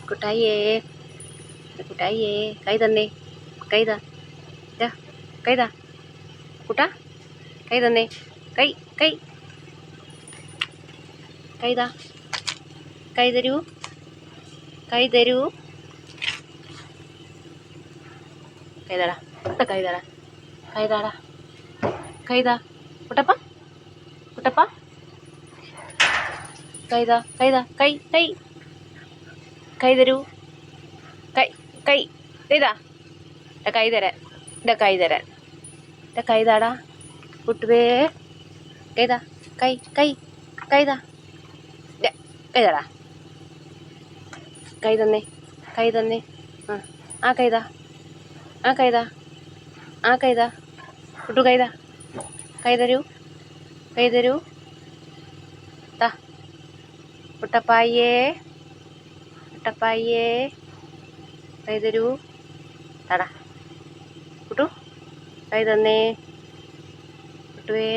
കുട്ടായിയേ കുട്ടായിയേ കൈ തന്നേ കൈതാ കൈതാ കുട്ടാ കൈ തന്നേ കൈ കൈ കൈതാ കൈ തരൂ കൈ തരൂ കൈതാടാ കൈതാടാ കൈതാടാ കൈതാ കുട്ടപ്പ കുട്ടപ്പ കൈതാ കൈതാ കൈ കൈ കൈ തരൂ കൈ കൈ ഇതാ കൈ തരാൻ കൈ തരാൻ കൈതാടാ കുട്ടുവേ കൈതാ കൈ കൈ കൈതാ കൈതാടാ കൈ തന്നേ കൈ തന്നേ ആ കൈതാ ആ കൈതാ ആ കൈതാ കുട്ടു കൈതാ കൈ തരൂ കൈ തരൂ താ കുട്ടപ്പായേ കുട്ടപ്പായേ കൈ തരൂ താടാ കുട്ടു കൈ തന്നേ കുട്ടുവേ